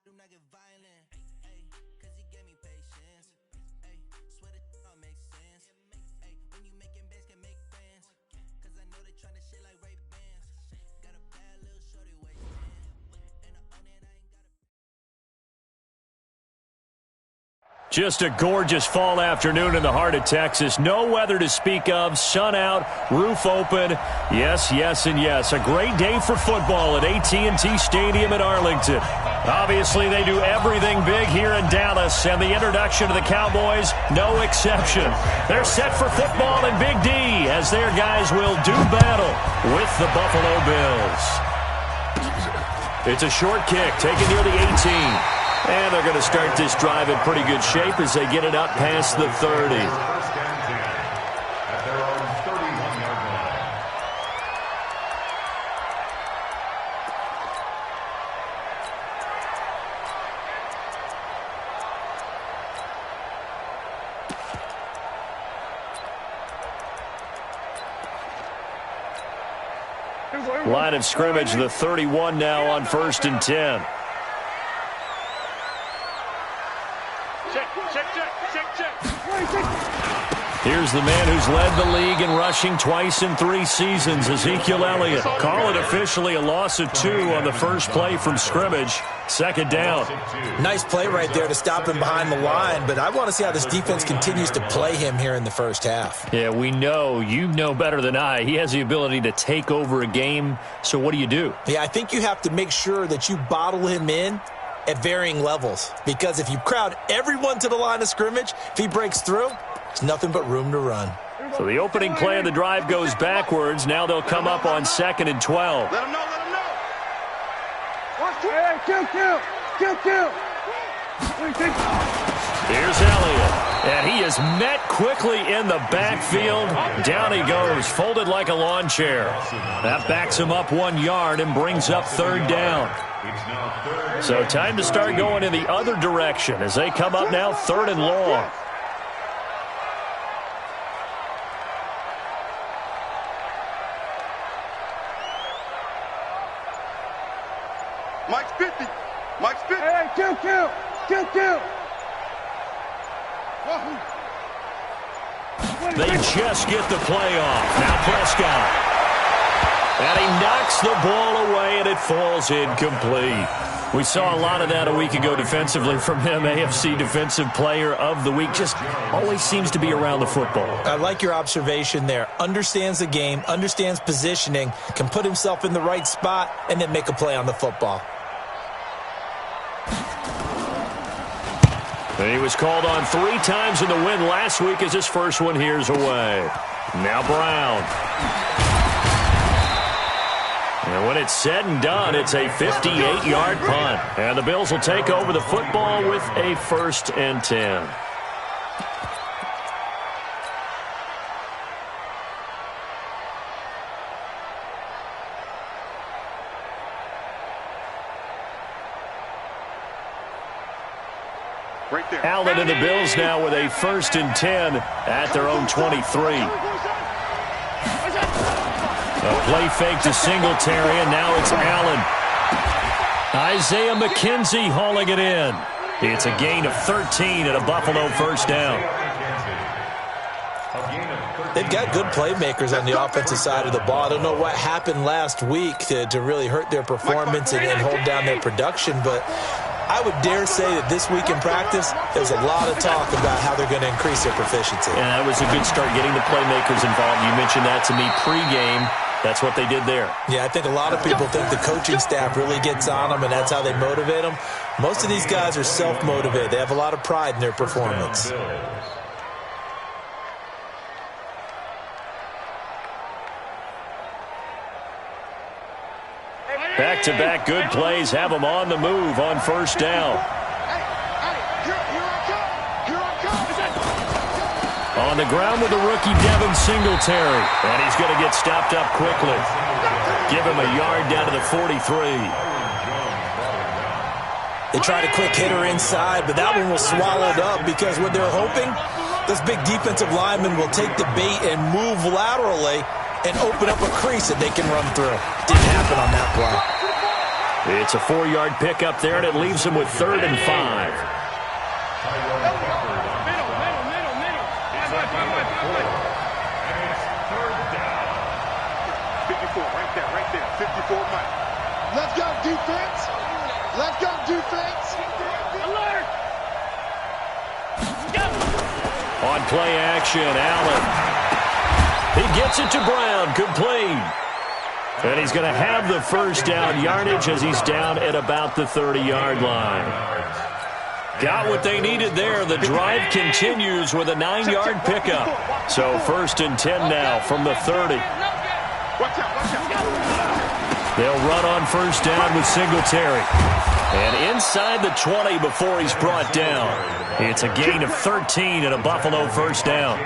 do not get violent. Ay, cause he gave me patience. Ay, swear that all makes sense. Ay, when you making bands can make friends. Cause I know they tryna shit like Ray-Bans. Got a bad little shorty waist and I own it, I ain't got a... Just a gorgeous fall afternoon in the heart of Texas. No weather to speak of. Sun out, roof open. Yes, yes, and yes. A great day for football at AT&T Stadium in Arlington. Obviously, they do everything big here in Dallas, and the introduction to the Cowboys, no exception. They're set for football in Big D as their guys will do battle with the Buffalo Bills. It's a short kick taken near the 18. And they're going to start this drive in pretty good shape as they get it up past the 30. Line of scrimmage, the 31 now on 1st and 10. Here's the man who's led the league in rushing twice in 3 seasons, Ezekiel Elliott. Call it officially a loss of 2 on the first play from scrimmage. 2nd down. Nice play right there to stop him behind the line, but I want to see how this defense continues to play him here in the first half. Yeah, we know. You know better than I. He has the ability to take over a game, so what do you do? Yeah, I think you have to make sure that you bottle him in at varying levels, because if you crowd everyone to the line of scrimmage, if he breaks through, there's nothing but room to run. So the opening play of the drive goes backwards. Now they'll come up on 2nd and 12. Let him know, let him know. Kill. Here's Elliott, and he is met quickly in the backfield. Down he goes, folded like a lawn chair. That backs him up 1 yard and brings up 3rd down. So time to start going in the other direction as they come up now 3rd and long. Mike's 50. Mike's 50. Hey, kill. They just get the play off. Now Prescott. And he knocks the ball away, and it falls incomplete. We saw a lot of that a week ago defensively from him. AFC Defensive Player of the Week. Just always seems to be around the football. I like your observation there. Understands the game, understands positioning, can put himself in the right spot, and then make a play on the football. And he was called on 3 times in the win last week as his first one here's away. Now Brown. And when it's said and done, it's a 58-yard punt. And the Bills will take over the football with a 1st and 10. Right there. Allen and the Bills now with a 1st and 10 at their own 23. A play fake to Singletary, and now it's Allen. Isaiah McKenzie hauling it in. It's a gain of 13 and a Buffalo 1st down. They've got good playmakers on the offensive side of the ball. I don't know what happened last week to really hurt their performance and hold down their production, but I would dare say that this week in practice, there's a lot of talk about how they're going to increase their proficiency. Yeah, that was a good start getting the playmakers involved. You mentioned that to me pregame. That's what they did there. Yeah, I think a lot of people think the coaching staff really gets on them, and that's how they motivate them. Most of these guys are self-motivated. They have a lot of pride in their performance. Back-to-back good plays have them on the move on 1st down. On the ground with the rookie Devin Singletary. And he's going to get stopped up quickly. Give him a yard down to the 43. They tried a quick hitter inside, but that one was swallowed up because what they're hoping, this big defensive lineman will take the bait and move laterally and open up a crease that they can run through. Didn't happen on that play. It's a 4-yard pickup there, and it leaves them with 3rd and 5. Right there, 54 Mike. Let's go, defense. Let's go, defense. Alert. On play action, Allen. He gets it to Brown, complete. And he's going to have the first down yardage as he's down at about the 30-yard line. Got what they needed there. The drive continues with a 9-yard pickup. So 1st and 10 now from the 30. They'll run on first down with Singletary. And inside the 20 before he's brought down. It's a gain of 13 and a Buffalo first down.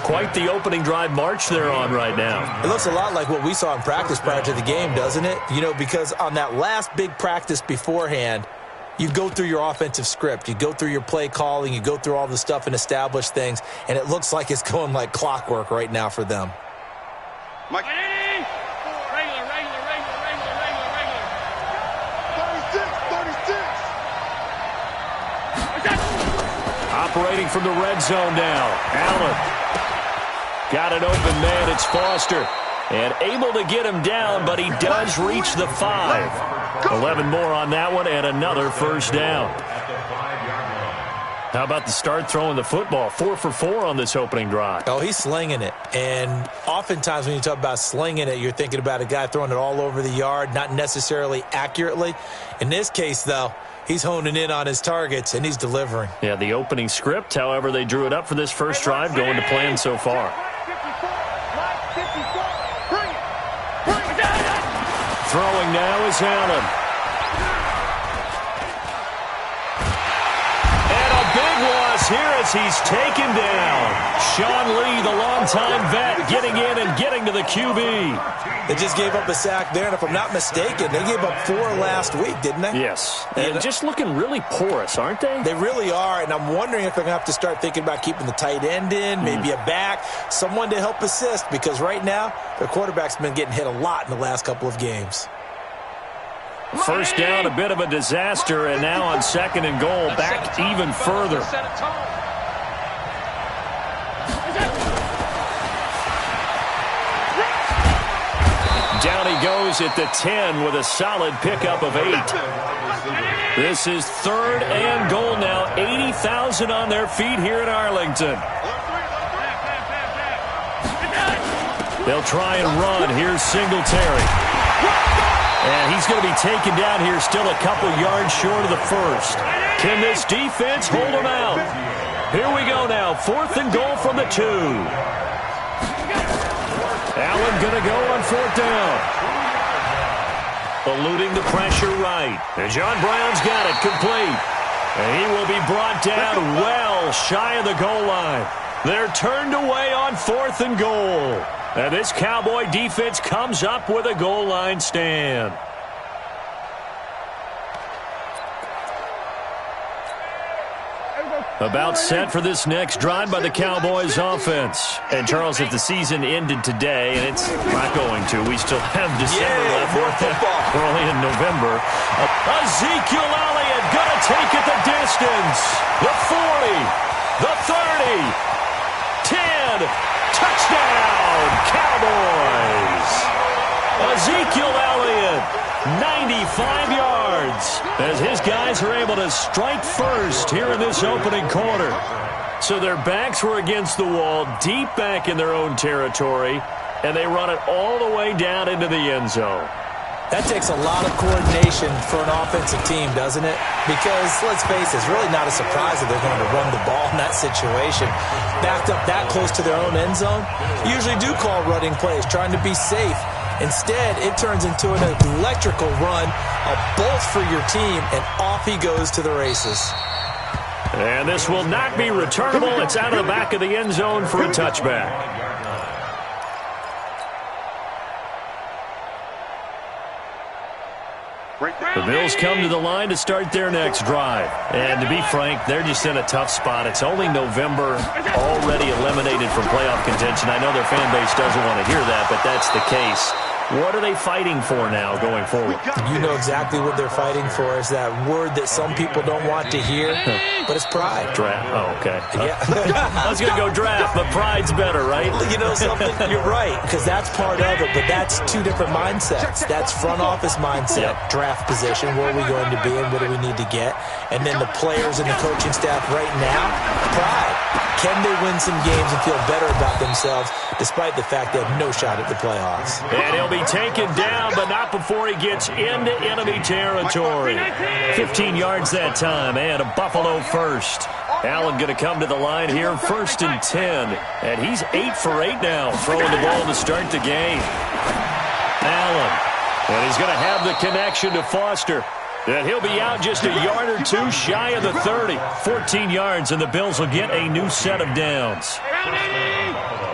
Quite the opening drive march they're on right now. It looks a lot like what we saw in practice prior to the game, doesn't it? You know, because on that last big practice beforehand, you go through your offensive script. You go through your play calling. You go through all the stuff and establish things. And it looks like it's going like clockwork right now for them. Mike. Operating from the red zone now. Allen. Got an open man. It's Foster. And able to get him down, but he does reach the 5. 11 more on that one and another first down. How about the start throwing the football? 4 for 4 on this opening drive. Oh, he's slinging it. And oftentimes when you talk about slinging it, you're thinking about a guy throwing it all over the yard, not necessarily accurately. In this case, though, he's honing in on his targets, and he's delivering. Yeah, the opening script, however, they drew it up for this first drive, going to plan so far. Throwing now is Allen. And a big loss here as he's taken down. Sean Lee, the longtime vet, getting in and getting to the QB. They just gave up a sack there, and if I'm not mistaken, they gave up 4 last week, didn't they? Yes. And just looking really porous, aren't they? They really are, and I'm wondering if they're going to have to start thinking about keeping the tight end in, maybe a back, someone to help assist, because right now, their quarterback's been getting hit a lot in the last couple of games. First down, a bit of a disaster, and now on 2nd and goal, back even further. Down he goes at the 10 with a solid pickup of 8. This is 3rd and goal now. 80,000 on their feet here in Arlington. They'll try and run. Here's Singletary. And he's going to be taken down here still a couple yards short of the first. Can this defense hold him out? Here we go now. 4th and goal from the 2. Allen going to go on 4th down. Eluding the pressure right. And John Brown's got it complete. And he will be brought down well shy of the goal line. They're turned away on 4th and goal. And this Cowboy defense comes up with a goal line stand. About set for this next drive by the Cowboys offense. And Charles, if the season ended today, and it's not going to, we still have December left. We're only in November. Ezekiel Elliott going to take it the distance. The 40, the 30, 10, touchdown, Cowboys. Ezekiel Elliott, 95 yards, as his guys are able to strike first here in this opening quarter. So their backs were against the wall, deep back in their own territory, and they run it all the way down into the end zone. That takes a lot of coordination for an offensive team, doesn't it? Because, let's face it, it's really not a surprise that they're going to run the ball in that situation. Backed up that close to their own end zone, usually do call running plays, trying to be safe. Instead, it turns into an electrical run, a bolt for your team, and off he goes to the races. And this will not be returnable. It's out of the back of the end zone for a touchback. The Bills come to the line to start their next drive. And to be frank, they're just in a tough spot. It's only November, already eliminated from playoff contention. I know their fan base doesn't want to hear that, but that's the case. What are they fighting for now going forward? You know exactly what they're fighting for. Is that word that some people don't want to hear, but it's pride. Draft. Oh, okay. Yeah. I was going to go draft, but pride's better, right? You know something? You're right, because that's part of it, but that's two different mindsets. That's front office mindset, draft position, where are we going to be and what do we need to get? And then the players and the coaching staff right now, pride. Can they win some games and feel better about themselves despite the fact they have no shot at the playoffs? And he'll be taken down, but not before he gets into enemy territory. 15 yards that time, and a Buffalo first. Allen going to come to the line here, 1st and 10. And he's 8 for 8 now, throwing the ball to start the game. Allen. And he's going to have the connection to Foster. And he'll be out just a yard or two shy of the 30. 14 yards, and the Bills will get a new set of downs.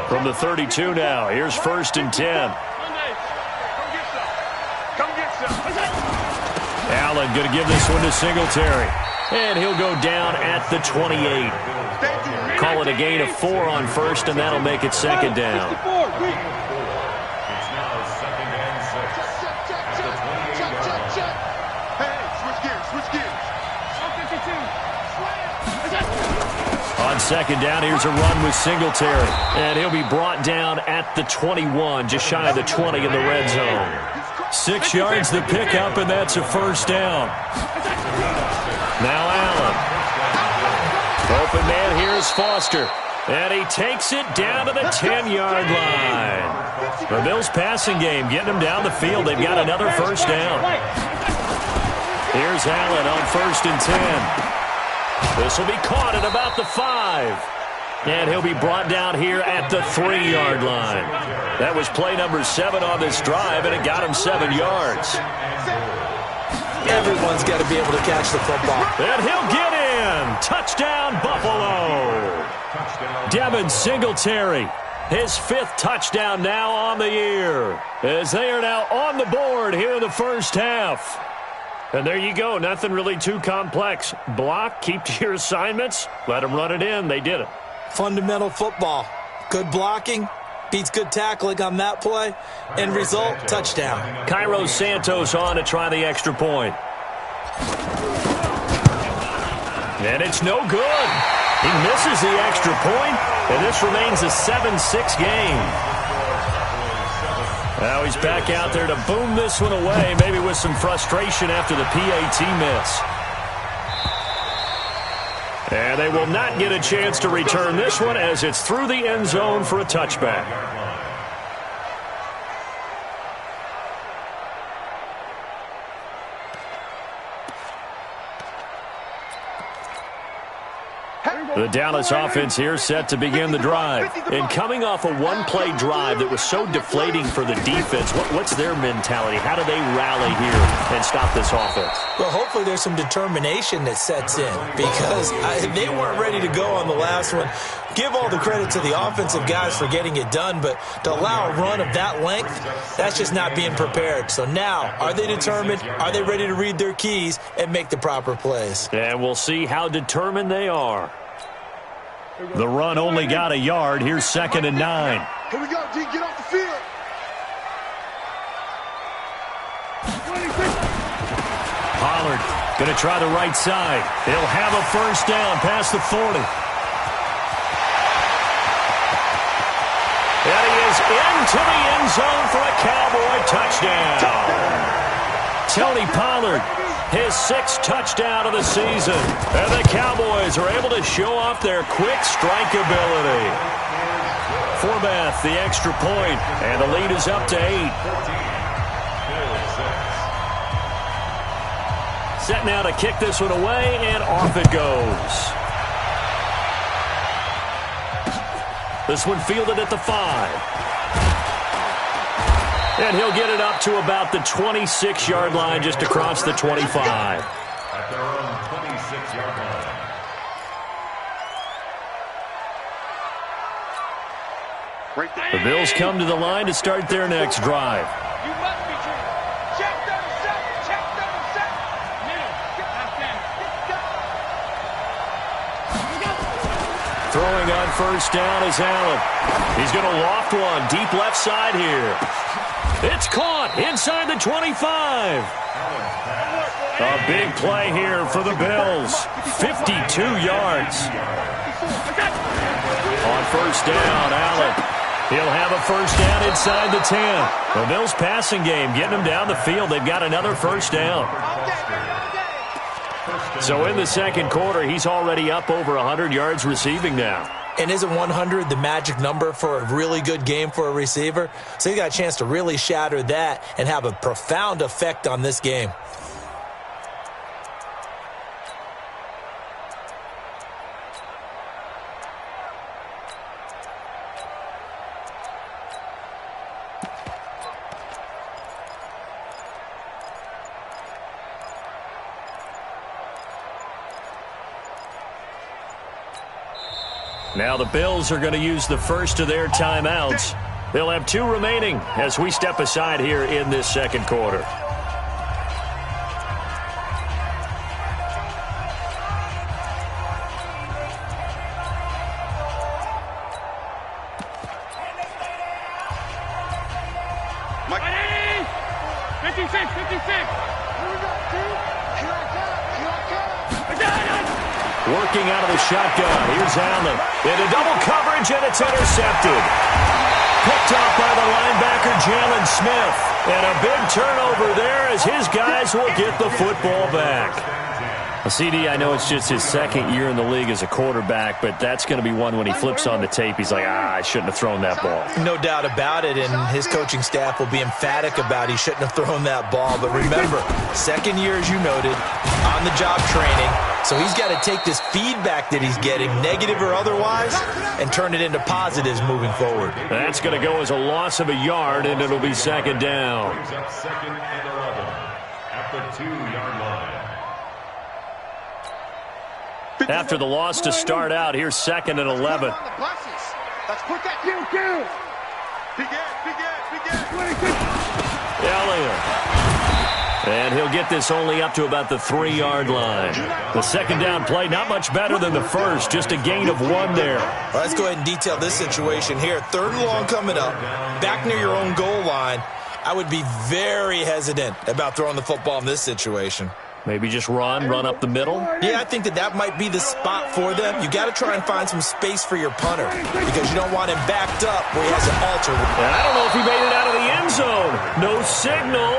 From the 32 now, here's 1st and 10. Allen going to give this one to Singletary. And he'll go down at the 28. Call it a gain of 4 on 1st, and that'll make it 2nd down. On 2nd down, here's a run with Singletary. And he'll be brought down at the 21, just shy of the 20 in the red zone. 6 yards the pickup, and that's a 1st down. Now Allen. Open man, here's Foster. And he takes it down to the 10-yard line. The Bills passing game, getting them down the field. They've got another 1st down. Here's Allen on 1st and 10. This will be caught at about the 5. And he'll be brought down here at the 3-yard line. That was play number 7 on this drive, and it got him 7 yards. Everyone's got to be able to catch the football. And he'll get in. Touchdown, Buffalo. Devin Singletary, his 5th touchdown now on the year, as they are now on the board here in the first half. And there you go. Nothing really too complex. Block, keep to your assignments, let them run it in. They did it. Fundamental football. Good blocking beats good tackling on that play. End result, touchdown. Cairo Santos on to try the extra point. And it's no good. He misses the extra point, and this remains a 7-6 game. Now he's back out there to boom this one away, maybe with some frustration after the PAT miss. And they will not get a chance to return this one as it's through the end zone for a touchback. The Dallas offense here set to begin the drive. And coming off a one-play drive that was so deflating for the defense, what's their mentality? How do they rally here and stop this offense? Well, hopefully there's some determination that sets in because they weren't ready to go on the last one. Give all the credit to the offensive guys for getting it done, but to allow a run of that length, that's just not being prepared. So now, are they determined? Are they ready to read their keys and make the proper plays? And we'll see how determined they are. The run only got a yard. Here's 2nd and 9. Here we go, D. Get off the field. Pollard going to try the right side. He'll have a 1st down past the 40. And he is into the end zone for a Cowboy touchdown. Tony Pollard, his 6th touchdown of the season. And the Cowboys are able to show off their quick strike ability. Forbath, the extra point, and the lead is up to 8. Set now to kick this one away, and off it goes. This one fielded at the 5. And he'll get it up to about the 26-yard line, just across the 25. At their own 26-yard line. The Bills come to the line to start their next drive. You must be true. Check 37. Check 37. Middle. Throwing on 1st down is Allen. He's going to loft one deep left side here. It's caught inside the 25. A big play here for the Bills. 52 yards. On first down, Allen. He'll have a first down inside the 10. The Bills passing game getting them down the field. They've got another first down. So in the second quarter, he's already up over 100 yards receiving now. And isn't 100 the magic number for a really good game for a receiver? So he got a chance to really shatter that and have a profound effect on this game. Now the Bills are going to use the first of their timeouts. They'll have 2 remaining as we step aside here in this second quarter. Mike. 56, 56. Working out of the shotgun. Here's Allen. Into double coverage, and it's intercepted. Picked off by the linebacker, Jalen Smith. And a big turnover there as his guys will get the football back. Well, CD, I know it's just his second year in the league as a quarterback, but that's going to be one when he flips on the tape. He's like, I shouldn't have thrown that ball. No doubt about it, and his coaching staff will be emphatic about he shouldn't have thrown that ball. But remember, second year, as you noted, on-the-job training. So he's got to take this feedback that he's getting, negative or otherwise, and turn it into positives moving forward. That's going to go as a loss of a yard, and it'll be second down. Second and 11 at the 2-yard line. After the loss to start out, here's second and 11. Let's put that down. Elliott. And he'll get this only up to about the 3-yard line. The second down play, not much better than the first, just a gain of 1 there. Well, let's go ahead and detail this situation here. 3rd and long coming up, back near your own goal line. I would be very hesitant about throwing the football in this situation. Maybe just run up the middle? Yeah, I think that might be the spot for them. You got to try and find some space for your punter because you don't want him backed up where he has an alter. And I don't know if he made it out of the end zone. No signal.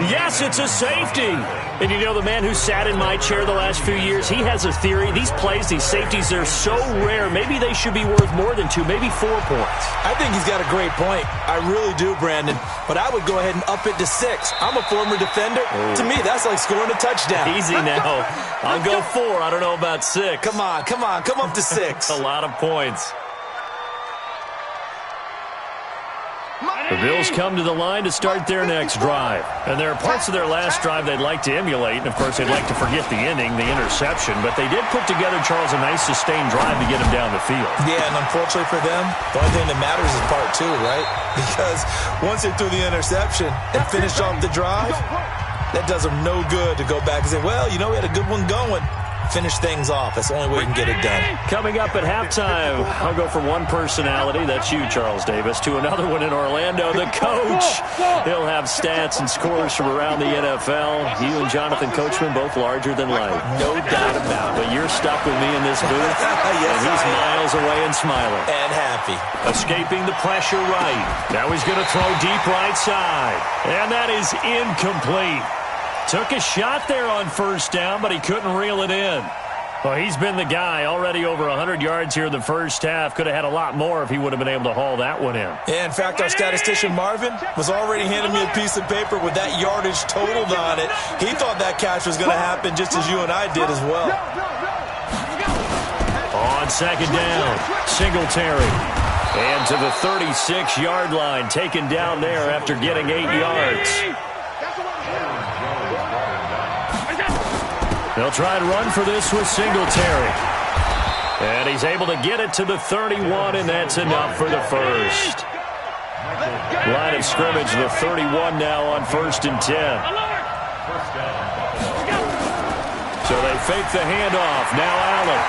Yes, it's a safety. And you know, the man who sat in my chair the last few years, he has a theory. These plays, these safeties, they're so rare. Maybe they should be worth more than 2, maybe 4 points. I think he's got a great point. I really do, Brandon. But I would go ahead and up it to 6. I'm a former defender. Ooh. To me, that's like scoring a touchdown. Easy now. I'll go 4. I don't know about 6. Come on. Come up to 6. A lot of points. The Bills come to the line to start their next drive. And there are parts of their last drive they'd like to emulate. And, of course, they'd like to forget the ending, the interception. But they did put together, Charles, a nice sustained drive to get him down the field. Yeah, and unfortunately for them, the only thing that matters is part 2, right? Because once they threw the interception and finished off the drive, that does them no good to go back and say, well, you know, we had a good one going. Finish things off. That's the only way we can get it done. Coming up at halftime, I'll go from one personality, that's you, Charles Davis, to another one in Orlando, the coach. He'll have stats and scores from around the NFL. You and Jonathan Coachman, both larger than life. No doubt about it. But you're stuck with me in this booth, yes, and he's miles away and smiling. And happy. Escaping the pressure right. Now he's going to throw deep right side. And that is incomplete. Took a shot there on first down, but he couldn't reel it in. Well, he's been the guy, already over 100 yards here in the first half. Could have had a lot more if he would have been able to haul that one in. Yeah, in fact, our statistician Marvin was already handing me a piece of paper with that yardage totaled on it. He thought that catch was going to happen just as you and I did as well. On second down, Singletary. And to the 36-yard line, taken down there after getting 8 yards. They'll try and run for this with Singletary. And he's able to get it to the 31, and that's enough for the first. Line of scrimmage, the 31 now on 1st and 10. So they fake the handoff. Now Allen.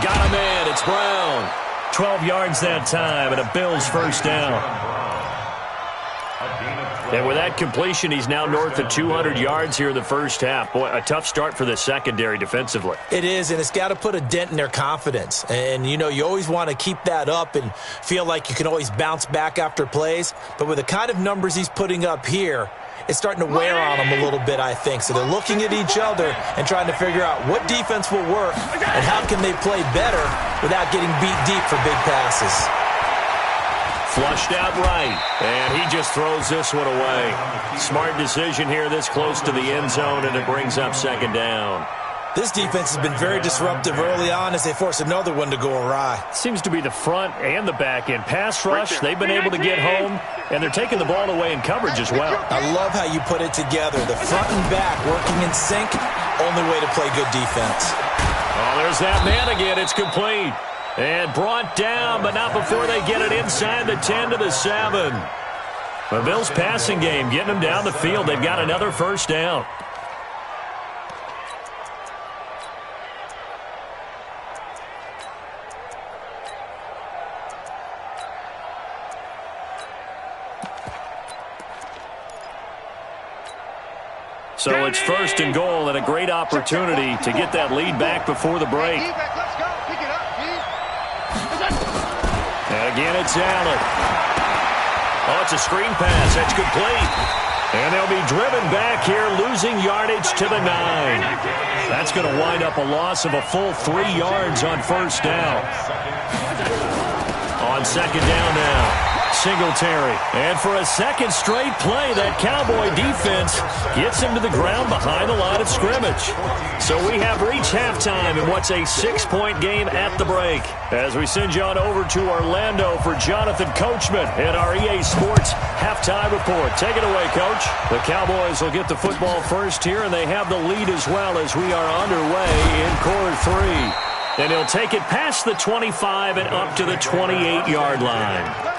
Got him in. It's Brown. 12 yards that time, and a Bills first down. And with that completion, he's now north of 200 yards here in the first half. Boy, a tough start for the secondary defensively. It is, and it's got to put a dent in their confidence. And, you know, you always want to keep that up and feel like you can always bounce back after plays. But with the kind of numbers he's putting up here, it's starting to wear on them a little bit, I think. So they're looking at each other and trying to figure out what defense will work and how can they play better without getting beat deep for big passes. Flushed out right, and he just throws this one away. Smart decision here this close to the end zone, and it brings up second down. This defense has been very disruptive early on as they force another one to go awry. Seems to be the front and the back end. Pass rush, they've been able to get home, and they're taking the ball away in coverage as well. I love how you put it together. The front and back working in sync, only way to play good defense. Oh, there's that man again. It's complete. And brought down, but not before they get it inside the 10 to the 7. The Bills' passing game getting them down the field. They've got another first down. So it's first and goal and a great opportunity to get that lead back before the break. And again, it's Allen. Oh, it's a screen pass. That's complete. And they'll be driven back here, losing yardage to the 9. That's going to wind up a loss of a full 3 yards on first down. On second down now. Singletary. And for a second straight play, that Cowboy defense gets him to the ground behind the line of scrimmage. So we have reached halftime in what's a 6-point game at the break. As we send you on over to Orlando for Jonathan Coachman in our EA Sports halftime report. Take it away, Coach. The Cowboys will get the football first here, and they have the lead as well as we are underway in quarter 3. And he'll take it past the 25 and up to the 28-yard line.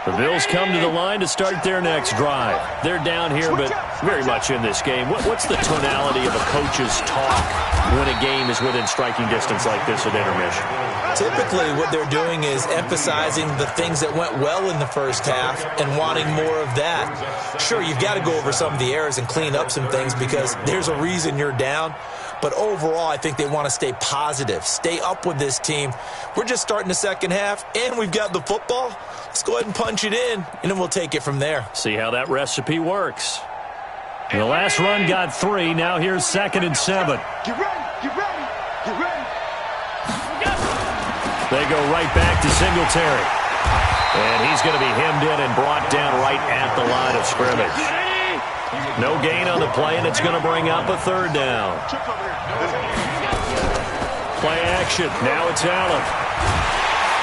The Bills come to the line to start their next drive. They're down here, but very much in this game. What's the tonality of a coach's talk when a game is within striking distance like this at intermission? Typically, what they're doing is emphasizing the things that went well in the first half and wanting more of that. Sure, you've got to go over some of the errors and clean up some things because there's a reason you're down. But overall, I think they want to stay positive, stay up with this team. We're just starting the second half, and we've got the football. Let's go ahead and punch it in, and then we'll take it from there. See how that recipe works. And the last run got 3. Now here's 2nd and 7. Get ready, get ready, get ready. They go right back to Singletary. And he's going to be hemmed in and brought down right at the line of scrimmage. No gain on the play, and it's going to bring up a 3rd down. Play action. Now it's Allen.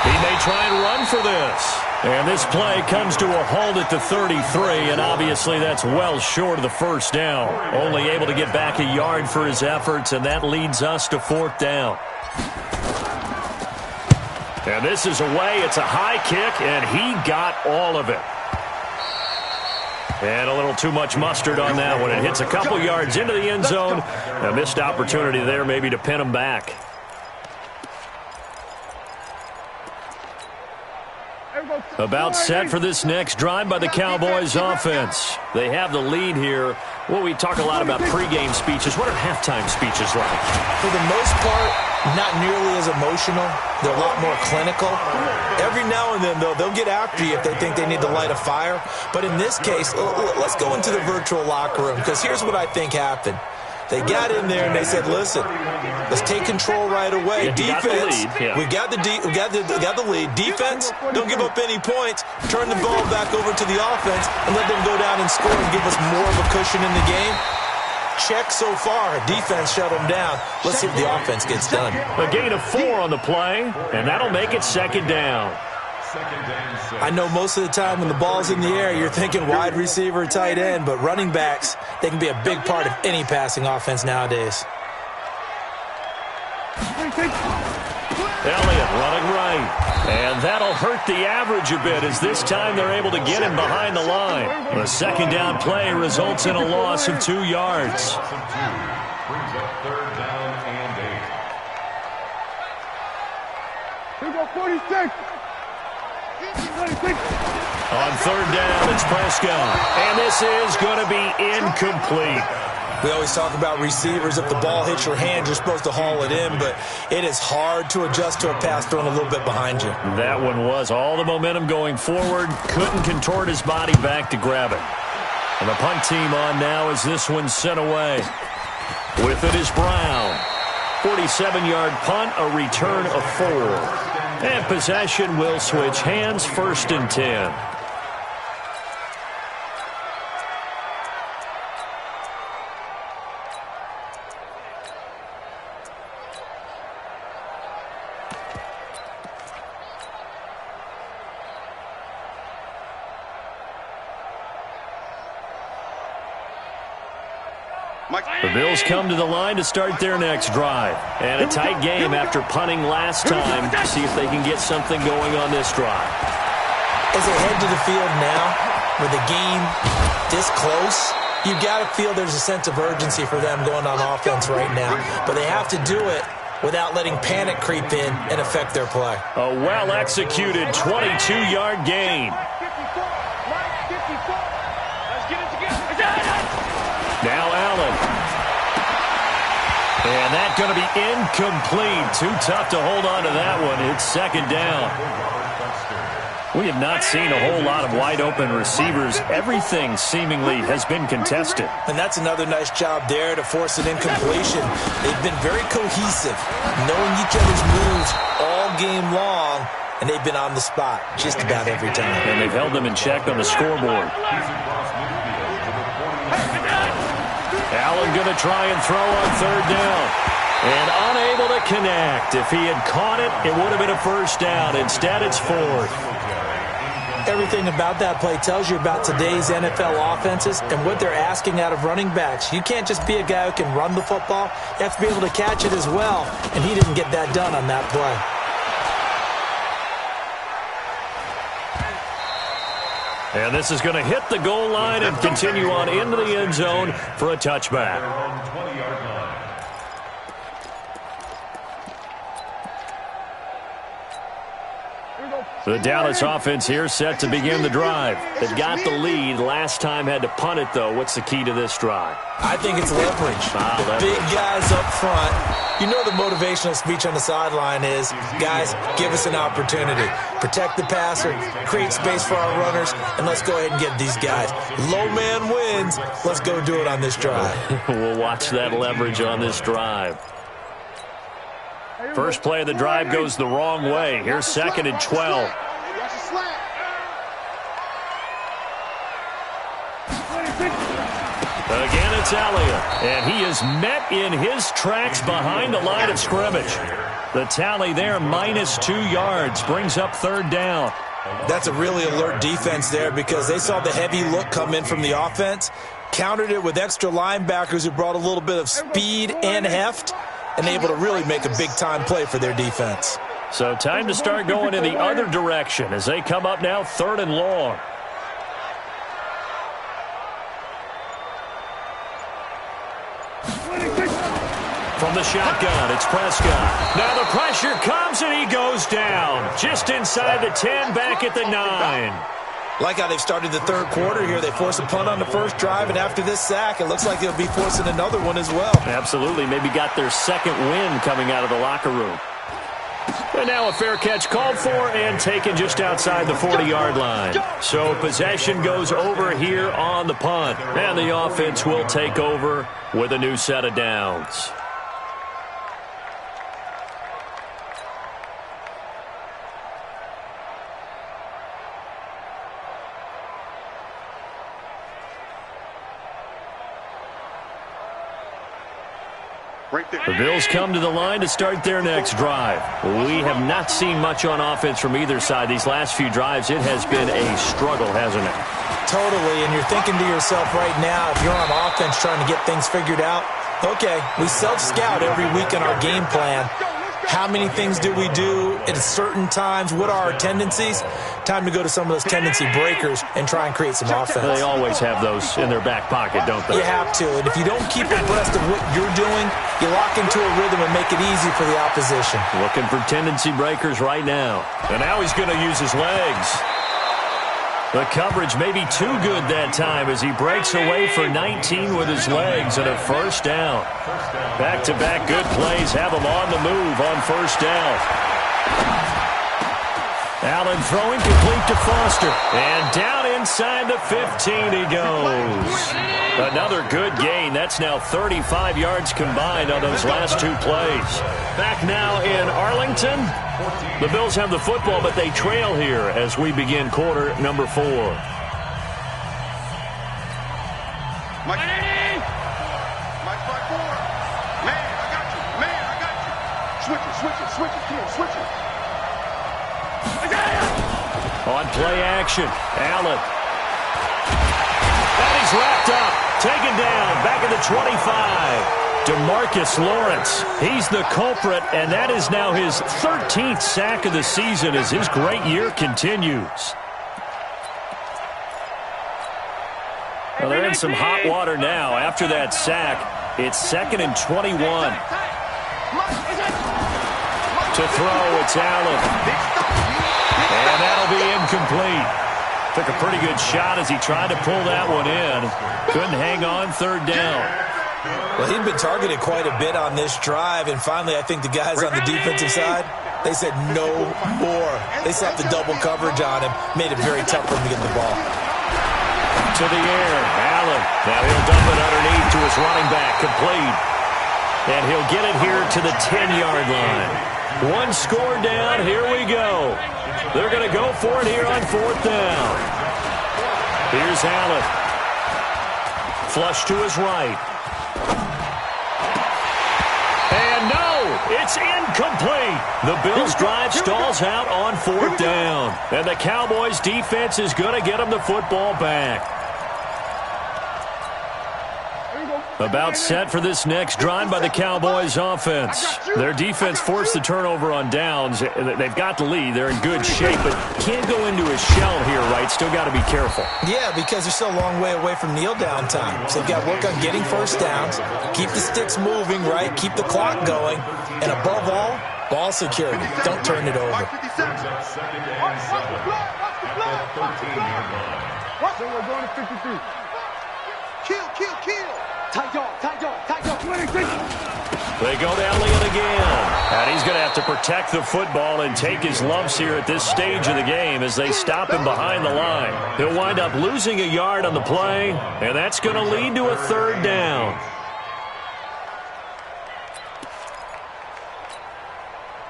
He may try and run for this. And this play comes to a halt at the 33, and obviously that's well short of the first down. Only able to get back a yard for his efforts, and that leads us to 4th down. And this is away. It's a high kick, and he got all of it. And a little too much mustard on that one. It hits a couple yards into the end zone. A missed opportunity there maybe to pin him back. About set for this next drive by the Cowboys offense. They have the lead here. Well, we talk a lot about pregame speeches. What are halftime speeches like? For the most part, not nearly as emotional. They're a lot more clinical. Every now and then, though, they'll get after you if they think they need to light a fire. But in this case, let's go into the virtual locker room, because here's what I think happened. They got in there and they said, listen, let's take control right away. Yeah, defense, we got the lead. Defense, don't give up any points. Turn the ball back over to the offense and let them go down and score and give us more of a cushion in the game. Check so far. Defense shut them down. Let's see if the offense gets done. A gain of 4 on the play, and that'll make it 2nd down. I know most of the time when the ball's in the air, you're thinking wide receiver, tight end, but running backs, they can be a big part of any passing offense nowadays. Elliott running right. And that'll hurt the average a bit as this time they're able to get him behind the line. The second down play results in a loss of 2 yards. Brings up third down and 8. Here we go, 46. 46. On third down, it's Prescott. And this is going to be incomplete. We always talk about receivers. If the ball hits your hand, you're supposed to haul it in, but it is hard to adjust to a pass thrown a little bit behind you. That one was all the momentum going forward. Couldn't contort his body back to grab it. And the punt team on now as this one's sent away. With it is Brown. 47-yard punt, a return of 4. And possession will switch hands, 1st and 10. The Bills come to the line to start their next drive. And a tight game after punting last time. See if they can get something going on this drive. As they head to the field now, with the game this close, you've got to feel there's a sense of urgency for them going on offense right now. But they have to do it without letting panic creep in and affect their play. A well-executed 22-yard gain. Now Allen. And that's going to be incomplete. Too tough to hold on to that one. It's second down. We have not seen a whole lot of wide-open receivers. Everything seemingly has been contested. And that's another nice job there to force an incompletion. They've been very cohesive, knowing each other's moves all game long, and they've been on the spot just about every time. And they've held them in check on the scoreboard. Allen going to try and throw on third down. And unable to connect. If he had caught it, it would have been a first down. Instead, it's 4th. Everything about that play tells you about today's NFL offenses and what they're asking out of running backs. You can't just be a guy who can run the football. You have to be able to catch it as well, and he didn't get that done on that play. And this is going to hit the goal line and continue on into the end zone for a touchback. The Dallas offense here set to begin the drive. They've got the lead. Last time had to punt it, though. What's the key to this drive? I think it's leverage. The big guys up front. You know the motivational speech on the sideline is, guys, give us an opportunity. Protect the passer, create space for our runners, and let's go ahead and get these guys. Low man wins. Let's go do it on this drive. We'll watch that leverage on this drive. First play of the drive goes the wrong way. Here's 2nd and 12. Again, it's Elliott. And he is met in his tracks behind the line of scrimmage. The tally there, -2 yards, brings up third down. That's a really alert defense there because they saw the heavy look come in from the offense, countered it with extra linebackers who brought a little bit of speed and heft, and able to really make a big-time play for their defense. So time to start going in the other direction as they come up now 3rd and long. From the shotgun, it's Prescott. Now the pressure comes and he goes down. Just inside the 10, back at the 9. Like how they've started the third quarter here. They force a punt on the first drive, and after this sack, it looks like they'll be forcing another one as well. Absolutely. Maybe got their second win coming out of the locker room. And now a fair catch called for and taken just outside the 40-yard line. So possession goes over here on the punt. And the offense will take over with a new set of downs. The Bills come to the line to start their next drive. We have not seen much on offense from either side. These last few drives, it has been a struggle, hasn't it? Totally, and you're thinking to yourself right now, if you're on offense trying to get things figured out, okay, we self-scout every week in our game plan. How many things do we do at certain times? What are our tendencies? Time to go to some of those tendency breakers and try and create some offense. They always have those in their back pocket, don't they? You have to. And if you don't keep abreast of what you're doing, you lock into a rhythm and make it easy for the opposition. Looking for tendency breakers right now. And now he's going to use his legs. The coverage may be too good that time as he breaks away for 19 with his legs and a first down. Back-to-back good plays have him on the move on first down. Allen throwing complete to Foster. And down inside the 15 he goes. Another good gain. That's now 35 yards combined on those last two plays. Back now in Arlington. The Bills have the football, but they trail here as we begin quarter number 4. Mike 4. Man, I got you. Switch it. Come on, switch it. On play action, Allen. And he's wrapped up. Taken down. Back at the 25. DeMarcus Lawrence, he's the culprit, and that is now his 13th sack of the season as his great year continues. Well, they're in some hot water now. After that sack, it's 2nd and 21. To throw, it's Allen. And that'll be incomplete. Took a pretty good shot as he tried to pull that one in. Couldn't hang on, third down. Well, he'd been targeted quite a bit on this drive, and finally I think the guys on the defensive side, they said no more. They slapped the double coverage on him, made it very tough for him to get the ball. To the air, Allen. Now he'll dump it underneath to his running back, complete. And he'll get it here to the 10-yard line. One score down, here we go. They're going to go for it here on fourth down. Here's Allen. Flush to his right. And no, it's incomplete. The Bills drive stalls out on fourth down. And the Cowboys defense is going to get them the football back. About set for this next drive by the Cowboys offense. Their defense forced the turnover on downs. They've got the lead. They're in good shape, but can't go into a shell here, right? Still got to be careful. Yeah, because they're still a long way away from kneel down time. So they've got to work on getting first downs, keep the sticks moving, right? Keep the clock going. And above all, ball security. Don't turn it over. Mike 57. What? So we're going to 53. Kill. Tight dog. They go to Elliott again. And he's going to have to protect the football and take his lumps here at this stage of the game as they stop him behind the line. He'll wind up losing a yard on the play, and that's going to lead to a third down.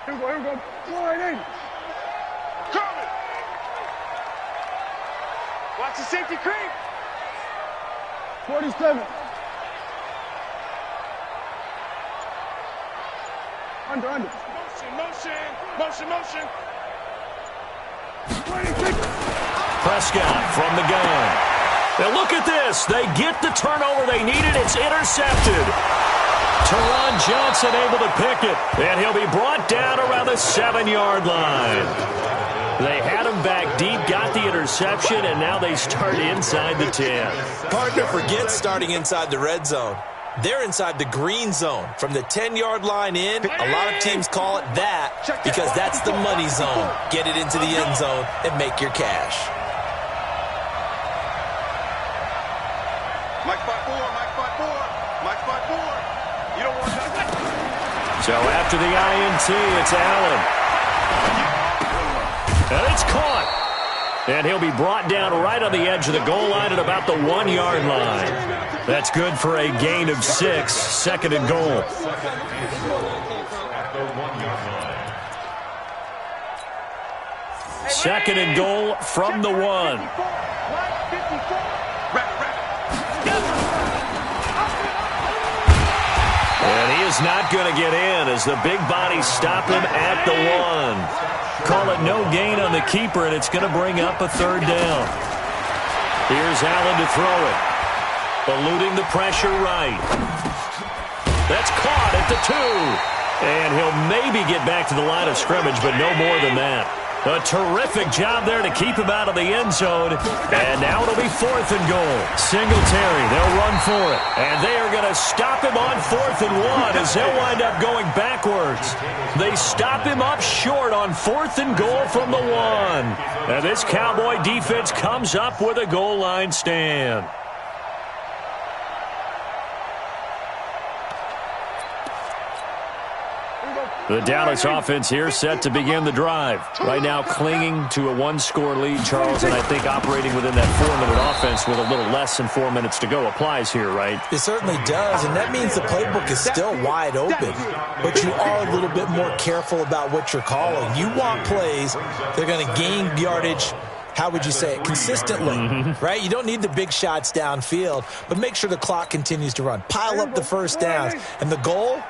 Here we go. Coming. Watch the safety creep. 47. Under. Motion. 26. Prescott from the gun. Now look at this. They get the turnover they needed. It's intercepted. Teron Johnson able to pick it. And he'll be brought down around the 7-yard line. They had him back deep, got the interception, and now they start inside the 10. Hard to forget starting inside the red zone. They're inside the green zone. From the 10-yard line in, a lot of teams call it that because that's the money zone. Get it into the end zone and make your cash. Mike 5-4. You don't want that. So after the INT, it's Allen. And it's caught. And he'll be brought down right on the edge of the goal line at about the 1-yard line. That's good for a gain of 6, 2nd and goal. Second and goal from the 1. And he is not going to get in as the big bodies stop him at the 1. Call it no gain on the keeper, and it's going to bring up a third down. Here's Allen to throw it. Eluding the pressure right. That's caught at the 2. And he'll maybe get back to the line of scrimmage, but no more than that. A terrific job there to keep him out of the end zone. And now it'll be 4th and goal. Singletary, they'll run for it. And they are going to stop him on 4th and 1 as they'll wind up going backwards. They stop him up short on 4th and goal from the 1. And this Cowboy defense comes up with a goal line stand. The Dallas offense here set to begin the drive. Right now clinging to a 1-score lead, Charles, and I think operating within that 4-minute offense with a little less than 4 minutes to go applies here, right? It certainly does, and that means the playbook is still wide open. But you are a little bit more careful about what you're calling. You want plays that are going to gain yardage, how would you say it, consistently, right? You don't need the big shots downfield, but make sure the clock continues to run. Pile up the first downs, and the goal,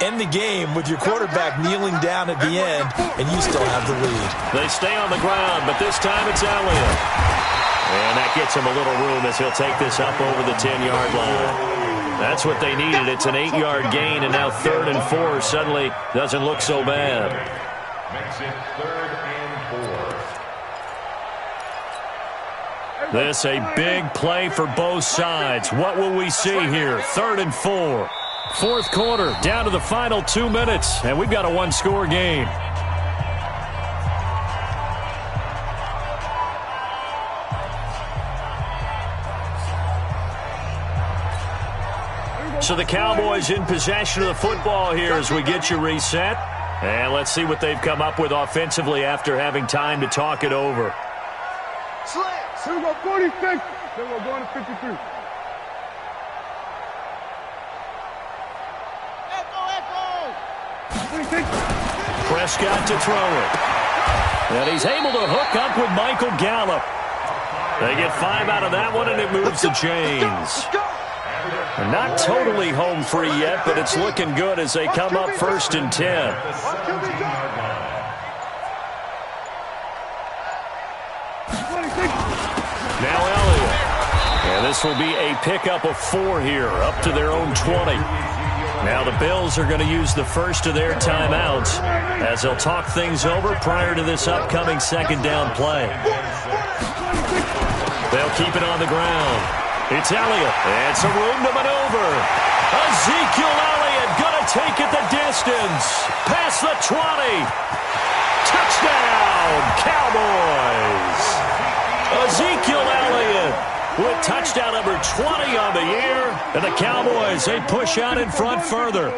end the game with your quarterback kneeling down at the end, and you still have the lead. They stay on the ground, but this time it's Elliott. And that gets him a little room as he'll take this up over the 10-yard line. That's what they needed. It's an 8-yard gain, and now 3rd and 4 suddenly doesn't look so bad. Makes it 3rd and 4. This a big play for both sides. What will we see here? 3rd and 4. 4th quarter, down to the final 2 minutes, and we've got a 1-score game. So the Cowboys in possession of the football here as we get you reset. And let's see what they've come up with offensively after having time to talk it over. Here we go, 46. Then we're going to 53. Prescott to throw it. And he's able to hook up with Michael Gallup. They get 5 out of that one, and it moves the chains. And not totally home free yet, but it's looking good as they come up 1st and 10. Now Elliott. And this will be a pickup of 4 here, up to their own 20. Now the Bills are going to use the first of their timeouts as they'll talk things over prior to this upcoming 2nd down play. They'll keep it on the ground. It's Elliott. And some room to maneuver. Ezekiel Elliott going to take it the distance. Past the 20. Touchdown, Cowboys. Ezekiel Elliott with touchdown number 20 on the year. And the Cowboys, they push out in front further.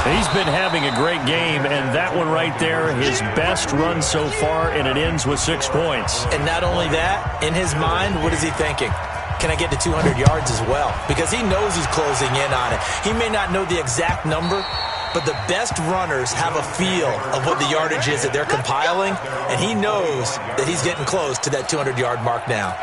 He's been having a great game, and that one right there, his best run so far, and it ends with 6 points. And not only that, in his mind, what is he thinking? Can I get to 200 yards as well? Because he knows he's closing in on it. He may not know the exact number, but the best runners have a feel of what the yardage is that they're compiling, and he knows that he's getting close to that 200-yard mark now.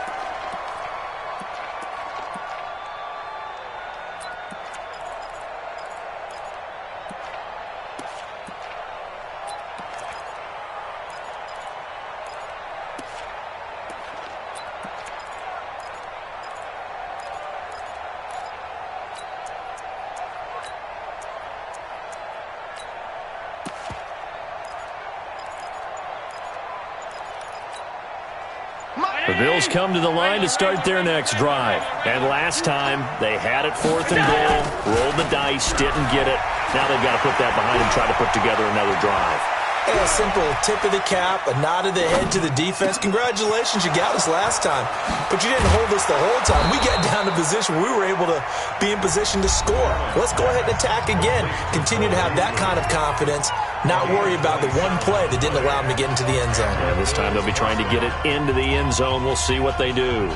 The Bills come to the line to start their next drive. And last time, they had it 4th and goal, rolled the dice, didn't get it. Now they've got to put that behind and try to put together another drive. Hey, a simple tip of the cap, a nod of the head to the defense. Congratulations, you got us last time. But you didn't hold us the whole time. We got down to position where we were able to be in position to score. Let's go ahead and attack again. Continue to have that kind of confidence. Not worry about the one play that didn't allow them to get into the end zone. And this time they'll be trying to get it into the end zone. We'll see what they do.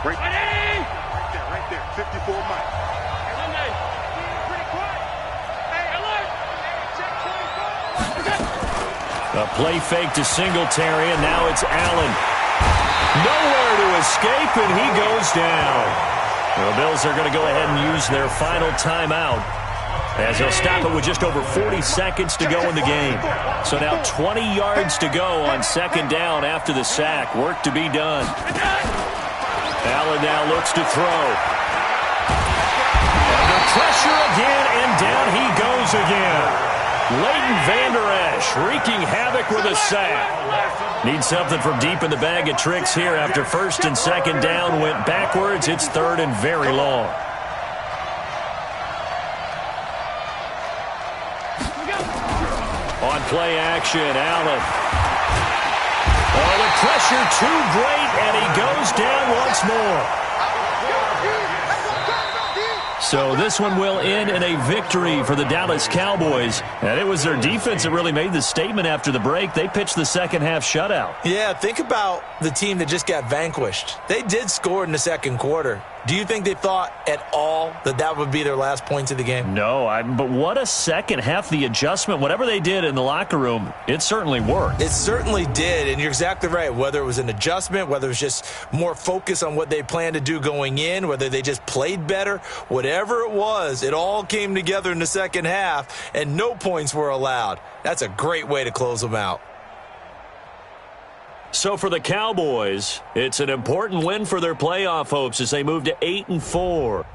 Right there, 54 Mike. A play fake to Singletary, and now it's Allen. Nowhere to escape, and he goes down. The Bills are going to go ahead and use their final timeout. as he'll stop it with just over 40 seconds to go in the game. So now 20 yards to go on second down after the sack. Work to be done. Allen now looks to throw. Under pressure again, and down he goes again. Leighton Vander Esch wreaking havoc with a sack. Needs something from deep in the bag of tricks here after first and second down went backwards. It's third and very long. On play action, Allen. Oh, the pressure too great, and he goes down once more. So this one will end in a victory for the Dallas Cowboys. And it was their defense that really made the statement after the break. They pitched the second half shutout. Yeah, think about the team that just got vanquished. They did score in the second quarter. Do you think they thought at all that that would be their last points of the game? No, but what a second half. The adjustment, whatever they did in the locker room, it certainly worked. It certainly did, and you're exactly right. Whether it was an adjustment, whether it was just more focus on what they planned to do going in, whether they just played better, whatever it was, it all came together in the second half, and no points were allowed. That's a great way to close them out. So for the Cowboys, it's an important win for their playoff hopes as they move to 8-4.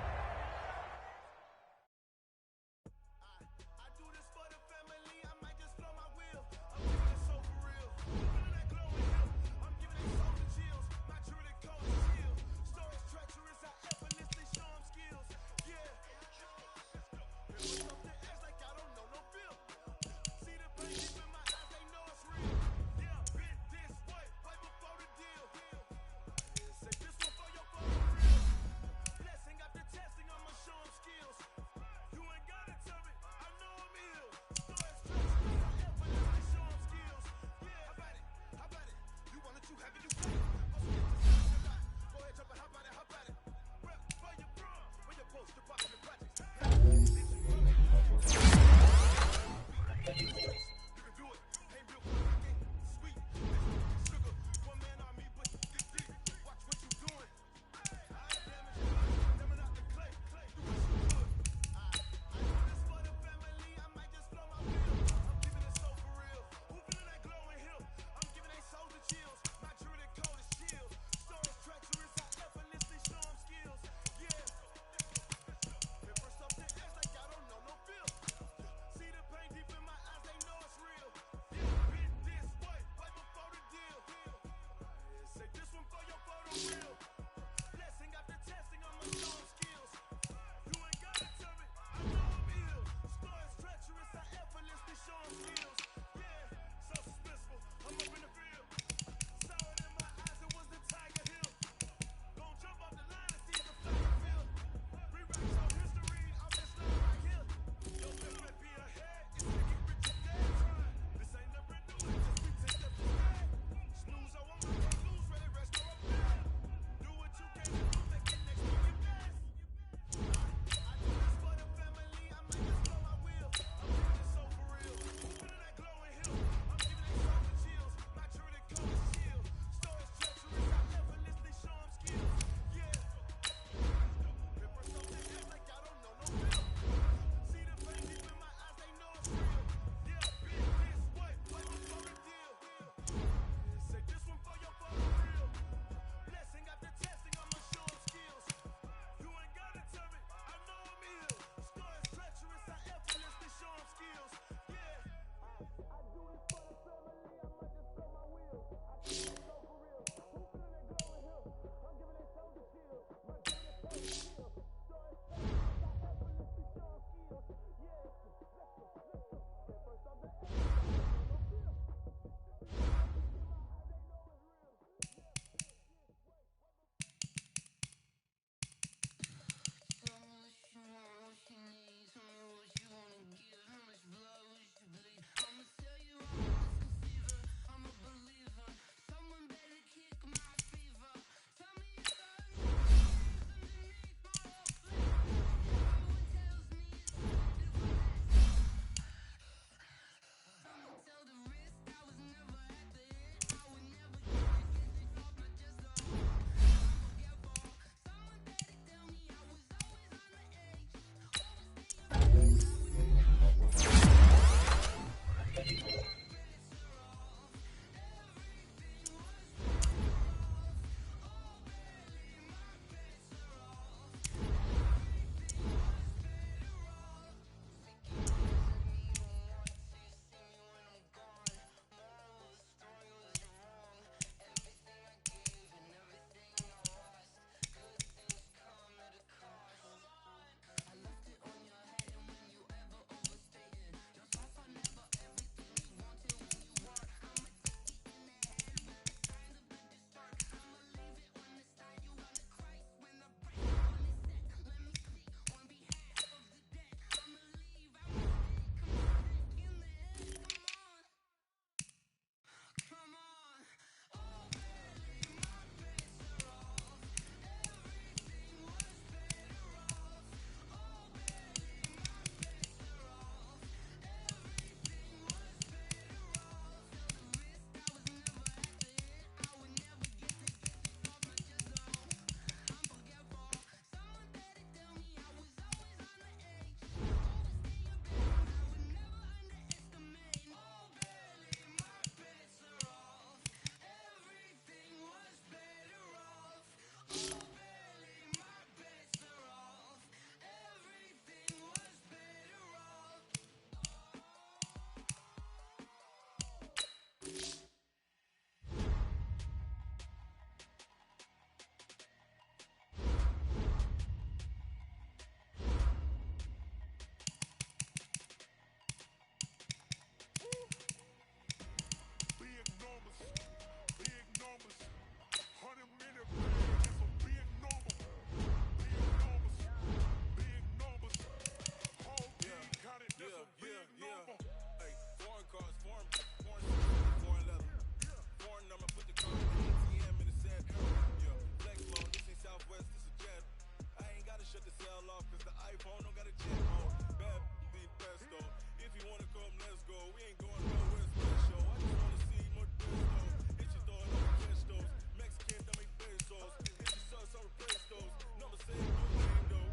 go. We ain't going nowhere special. I just wanna see more discos. Hit your throw it on the catch those. Mexican that make pesos. Hit your sucks on replace those. Number say no window.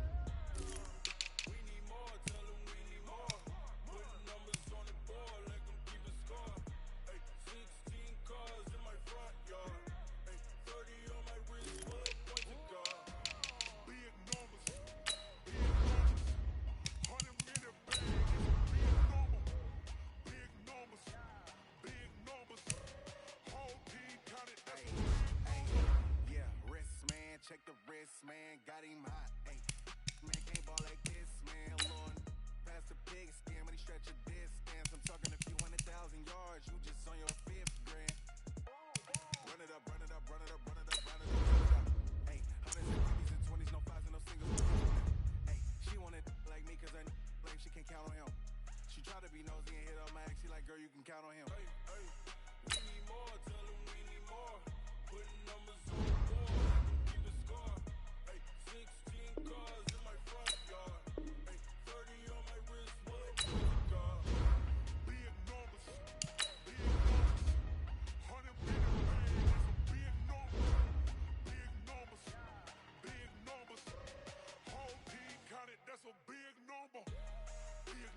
We need more, tell them we need more. Putting numbers on the board, let them keep the score. Ay, 16 cars in my front yard. Ay, 30 on my wrist, full of points of God. Big numbers. Big numbers. 100 minute bag. Big number. Big numbers. Big numbers. Whole team counted. That's a big number. Yeah, wrist man, check the wrist man, got him hot. Ay, man can't ball like this, man. Lord, past the pig skin when he stretch a distance. I'm talking a few 100,000 yards, you just on your fifth grand. Run it up, run it up, run it up, run it up, run it up, run it up. Ay, hundreds and fifties and 20s, no fives and no singles. Ay, she wanted like me cause her lame, she can't count on him. She tried to be nosy and hit up my ex, she like, girl, you can count on him. Ay, ay, we need more, tell them we need more. Putting numbers on the board, let them keep the score. Ay, 16 cars in my front yard. Ay, 30 on my wrist, full of points of God. Big numbers. Big numbers. 100 minute bag. That's a big number. Big numbers. Big numbers. Whole team counted. That's a big number. Big